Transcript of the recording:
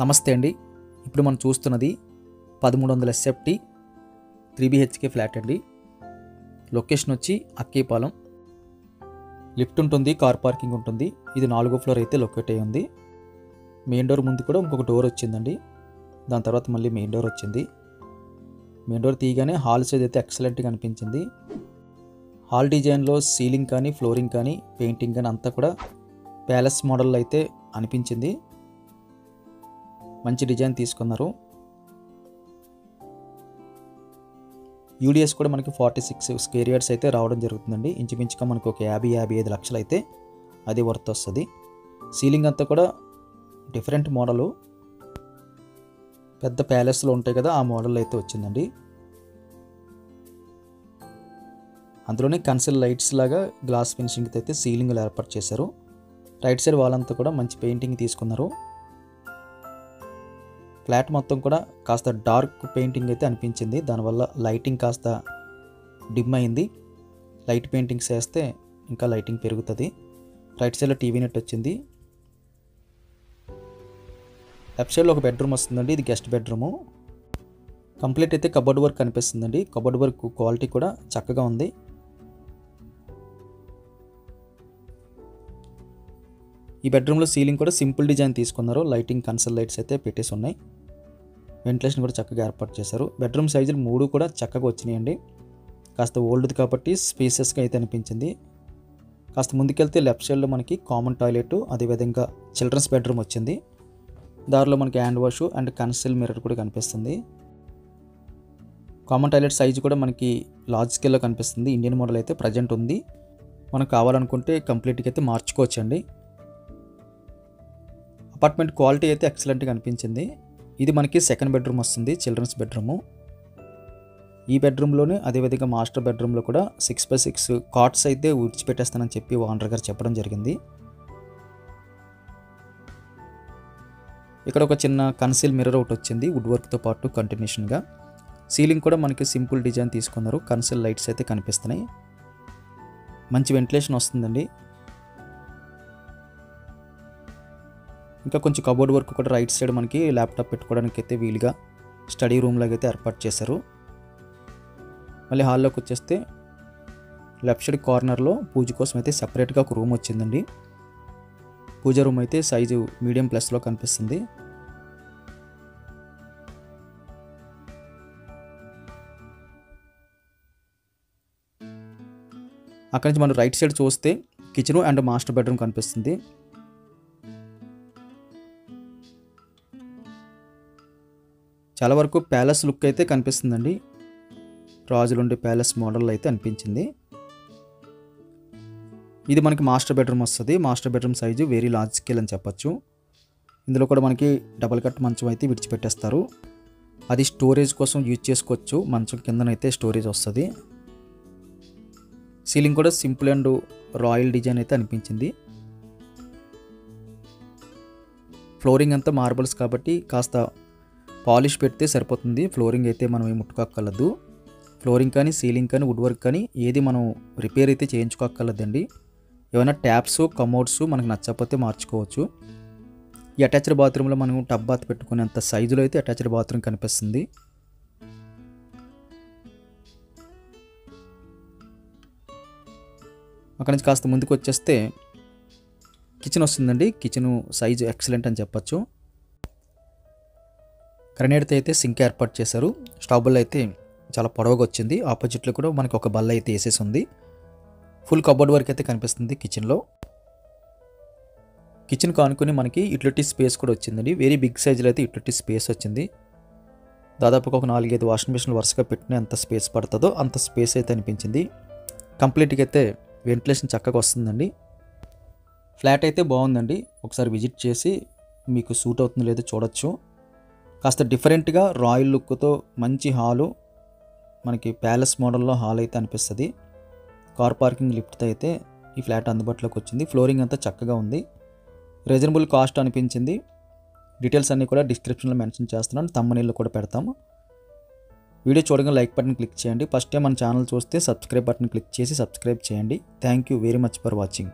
నమస్తే అండి. ఇప్పుడు మనం చూస్తున్నది 1300 ఎస్ఎఫ్టీ 3 BHK ఫ్లాట్ అండి. లొకేషన్ వచ్చి అక్కేపాలెం. లిఫ్ట్ ఉంటుంది, కార్ పార్కింగ్ ఉంటుంది. ఇది 4వ ఫ్లోర్ అయితే లొకేట్ అయ్యి ఉంది. మెయిన్ డోర్ ముందు కూడా ఇంకొక డోర్ వచ్చిందండి. దాని తర్వాత మళ్ళీ మెయిన్ డోర్ వచ్చింది. మెయిన్ డోర్ తీయగానే హాల్ సైజ్ అయితే ఎక్సలెంట్గా అనిపించింది. హాల్ డిజైన్లో సీలింగ్ కానీ, ఫ్లోరింగ్ కానీ, పెయింటింగ్ కానీ అంతా కూడా ప్యాలెస్ మోడల్ అయితే అనిపించింది. మంచి డిజైన్ తీసుకున్నారు. యూడిఎస్ కూడా మనకి 46 స్క్వేర్ యార్డ్స్ అయితే రావడం జరుగుతుందండి. ఇంచుమించుగా మనకు ఒక 50-55 లక్షలు అయితే అది వర్త్ వస్తుంది. సీలింగ్ అంతా కూడా డిఫరెంట్ మోడలు, పెద్ద ప్యాలెస్లో ఉంటాయి కదా, ఆ మోడల్ అయితే వచ్చిందండి. అందులోనే కన్సిల్ లైట్స్ లాగా గ్లాస్ ఫినిషింగ్ అయితే సీలింగ్లు ఏర్పాటు చేశారు. రైట్ సైడ్ వాల్ అంతా కూడా మంచి పెయింటింగ్ తీసుకున్నారు. ఫ్లాట్ మొత్తం కూడా కాస్త డార్క్ పెయింటింగ్ అయితే అనిపించింది. దానివల్ల లైటింగ్ కాస్త డిమ్ అయింది. లైట్ పెయింటింగ్స్ వేస్తే ఇంకా లైటింగ్ పెరుగుతుంది. రైట్ సైడ్లో టీవీ నెట్ వచ్చింది. లెఫ్ట్ సైడ్లో ఒక బెడ్రూమ్ వస్తుందండి. ఇది గెస్ట్ బెడ్రూము. కంప్లీట్ అయితే కబోర్డ్ వర్క్ కనిపిస్తుందండి. కబోర్డ్ వర్క్ క్వాలిటీ కూడా చక్కగా ఉంది. ఈ బెడ్రూమ్లో సీలింగ్ కూడా సింపుల్ డిజైన్ తీసుకున్నారు. లైటింగ్ కన్సల్ లైట్స్ అయితే పెట్టేసి ఉన్నాయి. వెంటిలేషన్ కూడా చక్కగా ఏర్పాటు చేశారు. బెడ్రూమ్ సైజులు 3 కూడా చక్కగా వచ్చినాయండి. కాస్త ఓల్డ్ది కాబట్టి స్పేసెస్గా అయితే అనిపించింది. కాస్త ముందుకెళ్తే లెఫ్ట్ సైడ్లో మనకి కామన్ టాయిలెట్, అదేవిధంగా చిల్డ్రన్స్ బెడ్రూమ్ వచ్చింది. దారిలో మనకి హ్యాండ్ వాష్ అండ్ కన్సిల్ మిర్రర్ కూడా కనిపిస్తుంది. కామన్ టాయిలెట్ సైజు కూడా మనకి లార్జ్ స్కేల్లో కనిపిస్తుంది. ఇండియన్ మోడల్ అయితే ప్రజెంట్ ఉంది. మనకు కావాలనుకుంటే కంప్లీట్గా అయితే మార్చుకోవచ్చండి. అపార్ట్మెంట్ క్వాలిటీ అయితే ఎక్సలెంట్గా అనిపించింది. ఇది మనకి సెకండ్ బెడ్రూమ్ వస్తుంది, చిల్డ్రన్స్ బెడ్రూము. ఈ బెడ్రూమ్లోనే అదేవిధంగా మాస్టర్ బెడ్రూమ్లో కూడా 6x6 కాట్స్ అయితే విడిచిపెట్టేస్తానని చెప్పి ఓనర్ గారు చెప్పడం జరిగింది. ఇక్కడ ఒక చిన్న కన్సిల్ మిర్రర్ ఒకటి వచ్చింది వుడ్ వర్క్తో పాటు కంటిన్యూషన్గా. సీలింగ్ కూడా మనకి సింపుల్ డిజైన్ తీసుకున్నారు. కన్సిల్ లైట్స్ అయితే కనిపిస్తున్నాయి. మంచి వెంటిలేషన్ వస్తుందండి. ఇంకా కొంచెం కబోర్డ్ వర్క్ కూడా రైట్ సైడ్ మనకి ల్యాప్టాప్ పెట్టుకోవడానికి అయితే వీలుగా స్టడీ రూమ్ లాగా అయితే ఏర్పాటు చేశారు. మళ్ళీ హాల్లోకి వచ్చేస్తే లెఫ్ట్ సైడ్ కార్నర్లో పూజ కోసం అయితే సెపరేట్గా ఒక రూమ్ వచ్చిందండి. పూజ రూమ్ అయితే సైజు మీడియం ప్లస్లో కనిపిస్తుంది. అక్కడి నుంచి మనం రైట్ సైడ్ చూస్తే కిచెన్ అండ్ మాస్టర్ బెడ్రూమ్ కనిపిస్తుంది. చాలా వరకు ప్యాలెస్ లుక్ అయితే కనిపిస్తుందండి. రాజులుండే ప్యాలెస్ మోడల్ అయితే అనిపించింది. ఇది మనకి మాస్టర్ బెడ్రూమ్ వస్తుంది. Master bedroom size very large scale అని చెప్పచ్చు. ఇందులో కూడా మనకి డబల్ కట్ మంచం అయితే విడిచిపెట్టేస్తారు. అది స్టోరేజ్ కోసం యూజ్ చేసుకోవచ్చు. మంచం కిందనైతే స్టోరేజ్ వస్తుంది. సీలింగ్ కూడా సింపుల్ అండ్ రాయల్ డిజైన్ అయితే అనిపించింది. ఫ్లోరింగ్ అంతా మార్బల్స్ కాబట్టి కాస్త పాలిష్ పెడితే సరిపోతుంది. ఫ్లోరింగ్ అయితే మనం ఏం ముట్టుకోక్కర్లేదు. ఫ్లోరింగ్ కానీ, సీలింగ్ కానీ, వుడ్ వర్క్ కానీ ఏది మనం రిపేర్ అయితే చేయించుకోక్కర్లేదండి. ఏమైనా ట్యాప్స్, కమోడ్స్ మనకు నచ్చకపోతే మార్చుకోవచ్చు. ఈ అటాచ్డ్ బాత్రూంలో మనం టబ్ బాత్ పెట్టుకునేంత సైజులో అయితే అటాచ్డ్ బాత్రూమ్ కనిపిస్తుంది. అక్కడి నుంచి కాస్త ముందుకు వచ్చేస్తే కిచెన్ వస్తుందండి. కిచెన్ సైజు ఎక్సలెంట్ అని చెప్పచ్చు. గ్రనేడ్తో అయితే సింక్ ఏర్పాటు చేశారు. స్టవ్ బల్ల అయితే చాలా పొడవుగా వచ్చింది. ఆపోజిట్లో కూడా మనకి ఒక బల్ల అయితే వేసేసి ఉంది. ఫుల్ కబోర్డ్ వర్క్ అయితే కనిపిస్తుంది కిచెన్లో. కిచెన్ కానుకొని మనకి యూటిలిటీ స్పేస్ కూడా వచ్చిందండి. వెరీ బిగ్ సైజులో అయితే యూటిలిటీ స్పేస్ వచ్చింది. దాదాపుగా ఒక 4-5 వాషింగ్ మిషన్లు వరుసగా పెట్టిన ఎంత స్పేస్ పడుతుందో అంత స్పేస్ అయితే అనిపించింది. కంప్లీట్గా అయితే వెంటిలేషన్ చక్కగా వస్తుందండి. ఫ్లాట్ అయితే బాగుందండి. ఒకసారి విజిట్ చేసి మీకు సూట్ అవుతుందో లేదో చూడొచ్చు. కాస్త డిఫరెంట్గా రాయల్ లుక్తో మంచి హాలు, మనకి ప్యాలెస్ మోడల్లో హాల్ అయితే అనిపిస్తుంది. కార్ పార్కింగ్ లిఫ్ట్తో అయితే ఈ ఫ్లాట్ అందుబాటులోకి వచ్చింది. ఫ్లోరింగ్ అంతా చక్కగా ఉంది. రీజనబుల్ కాస్ట్ అనిపించింది. డీటెయిల్స్ అన్నీ కూడా డిస్క్రిప్షన్లో మెన్షన్ చేస్తున్నాను. థంబ్నెయిల్లో కూడా పెడతాము. వీడియో చూడగానే లైక్ బటన్ క్లిక్ చేయండి. ఫస్ట్ టైం మన ఛానల్ చూస్తే సబ్స్క్రైబ్ బటన్ క్లిక్ చేసి సబ్స్క్రైబ్ చేయండి. Thank you very much for watching.